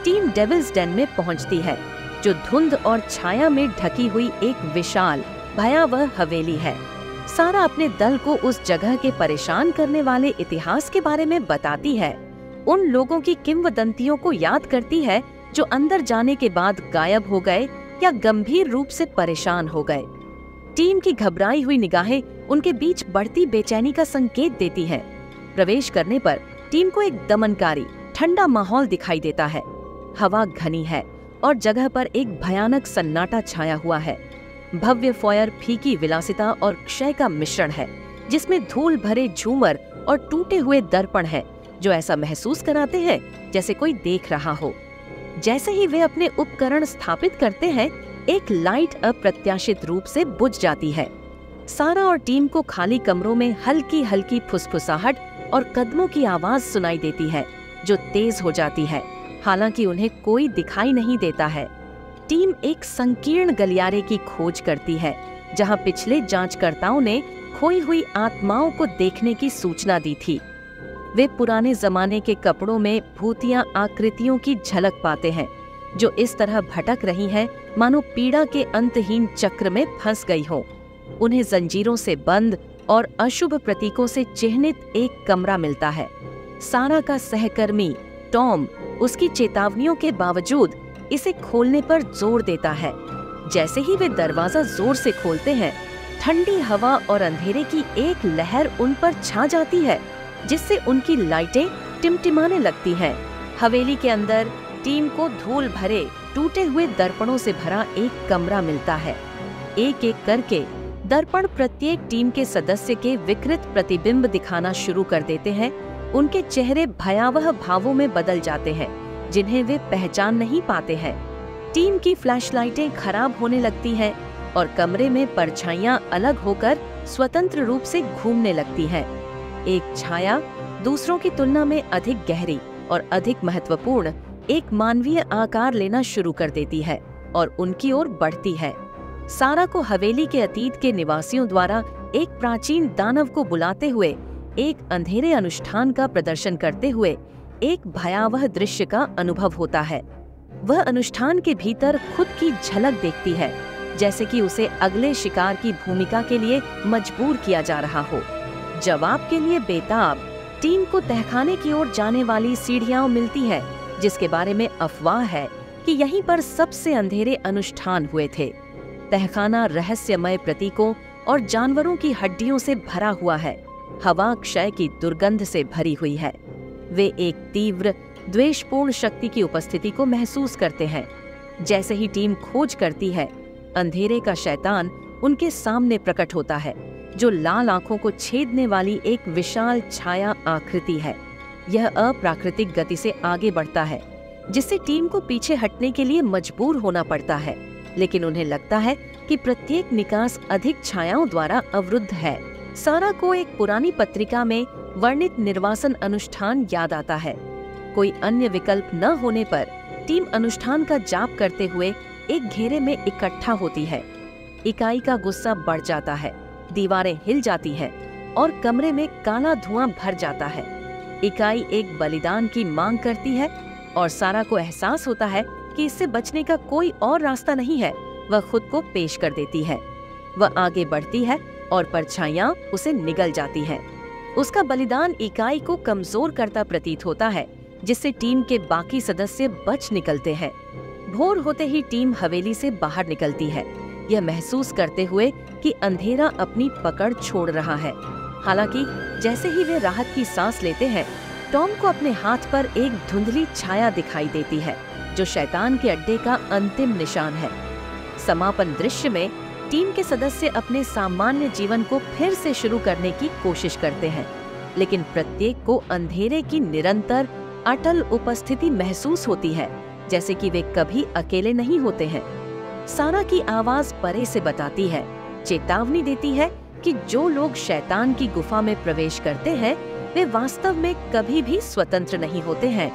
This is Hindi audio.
टीम डेविल्स डेन में पहुंचती है, जो धुंध और छाया में ढकी हुई एक विशाल भयावह हवेली है। सारा अपने दल को उस जगह के परेशान करने वाले इतिहास के बारे में बताती है, उन लोगों की किंवदंतियों को याद करती है जो अंदर जाने के बाद गायब हो गए या गंभीर रूप से परेशान हो गए। टीम की घबराई हुई निगाहें उनके बीच बढ़ती बेचैनी का संकेत देती हैं। प्रवेश करने पर टीम को एक दमनकारी ठंडा माहौल दिखाई देता है। हवा घनी है और जगह पर एक भयानक सन्नाटा छाया हुआ है। भव्य फॉयर फीकी विलासिता और क्षय का मिश्रण है, जिसमें धूल भरे झूमर और टूटे हुए दर्पण है, जो ऐसा महसूस कराते हैं जैसे कोई देख रहा हो। जैसे ही वे अपने उपकरण स्थापित करते हैं, एक लाइट अप्रत्याशित रूप से बुझ जाती है। सारा और टीम को खाली कमरों में हल्की हल्की फुसफुसाहट और कदमों की आवाज सुनाई देती है, जो तेज हो जाती है, हालांकि उन्हें कोई दिखाई नहीं देता है। टीम एक संकीर्ण गलियारे की खोज करती है, जहां पिछले जांचकर्ताओं ने खोई हुई आत्माओं को देखने की सूचना दी थी। वे पुराने जमाने के कपड़ों में भूतिया आकृतियों की झलक पाते हैं, जो इस तरह भटक रही हैं मानो पीड़ा के अंतहीन चक्र में फंस गई हो। उन्हें जंजीरों से बंद और अशुभ प्रतीकों से चिह्नित एक कमरा मिलता है। सारा का सहकर्मी टॉम उसकी चेतावनियों के बावजूद इसे खोलने पर जोर देता है। जैसे ही वे दरवाजा जोर से खोलते हैं, ठंडी हवा और अंधेरे की एक लहर उन पर छा जाती है, जिससे उनकी लाइटें टिमटिमाने लगती हैं। हवेली के अंदर टीम को धूल भरे टूटे हुए दर्पणों से भरा एक कमरा मिलता है। एक एक करके दर्पण प्रत्येक टीम के सदस्य के विकृत प्रतिबिंब दिखाना शुरू कर देते हैं। उनके चेहरे भयावह भावों में बदल जाते हैं, जिन्हें वे पहचान नहीं पाते हैं। टीम की फ्लैशलाइटें खराब होने लगती हैं और कमरे में परछाइयां अलग होकर स्वतंत्र रूप से घूमने लगती हैं। एक छाया दूसरों की तुलना में अधिक गहरी और अधिक महत्वपूर्ण एक मानवीय आकार लेना शुरू कर देती है और उनकी ओर बढ़ती है। सारा को हवेली के अतीत के निवासियों द्वारा एक प्राचीन दानव को बुलाते हुए, एक अंधेरे अनुष्ठान का प्रदर्शन करते हुए एक भयावह दृश्य का अनुभव होता है। वह अनुष्ठान के भीतर खुद की झलक देखती है, जैसे कि उसे अगले शिकार की भूमिका के लिए मजबूर किया जा रहा हो। जवाब के लिए बेताब टीम को तहखाने की ओर जाने वाली सीढ़ियां मिलती है, जिसके बारे में अफवाह है कि यहीं पर सबसे अंधेरे अनुष्ठान हुए थे। तहखाना रहस्यमय प्रतीकों और जानवरों की हड्डियों से भरा हुआ है। हवा क्षय की दुर्गंध से भरी हुई है। वे एक तीव्र द्वेषपूर्ण शक्ति की उपस्थिति को महसूस करते हैं। जैसे ही टीम खोज करती है, अंधेरे का शैतान उनके सामने प्रकट होता है, जो लाल आंखों को छेदने वाली एक विशाल छाया आकृति है। यह अप्राकृतिक गति से आगे बढ़ता है, जिससे टीम को पीछे हटने के लिए मजबूर होना पड़ता है, लेकिन उन्हें लगता है कि प्रत्येक निकास अधिक छायाओं द्वारा अवरुद्ध है। सारा को एक पुरानी पत्रिका में वर्णित निर्वासन अनुष्ठान याद आता है। कोई अन्य विकल्प न होने पर टीम अनुष्ठान का जाप करते हुए एक घेरे में इकट्ठा होती है। इकाई का गुस्सा बढ़ जाता है, दीवारें हिल जाती हैं और कमरे में काला धुआं भर जाता है। इकाई एक बलिदान की मांग करती है और सारा को एहसास होता है कि इससे बचने का कोई और रास्ता नहीं है। वह खुद को पेश कर देती है। वह आगे बढ़ती है और परछाइयां उसे निगल जाती हैं। उसका बलिदान इकाई को कमजोर करता प्रतीत होता है, जिससे टीम के बाकी सदस्य बच निकलते हैं। भोर होते ही टीम हवेली से बाहर निकलती है, यह महसूस करते हुए कि अंधेरा अपनी पकड़ छोड़ रहा है। हालांकि जैसे ही वे राहत की सांस लेते हैं, टॉम को अपने हाथ पर एक धुंधली छाया दिखाई देती है, जो शैतान के अड्डे का अंतिम निशान है। समापन दृश्य में टीम के सदस्य अपने सामान्य जीवन को फिर से शुरू करने की कोशिश करते हैं, लेकिन प्रत्येक को अंधेरे की निरंतर अटल उपस्थिति महसूस होती है, जैसे कि वे कभी अकेले नहीं होते हैं। सारा की आवाज परे से बताती है, चेतावनी देती है कि जो लोग शैतान की गुफा में प्रवेश करते हैं, वे वास्तव में कभी भी स्वतंत्र नहीं होते हैं।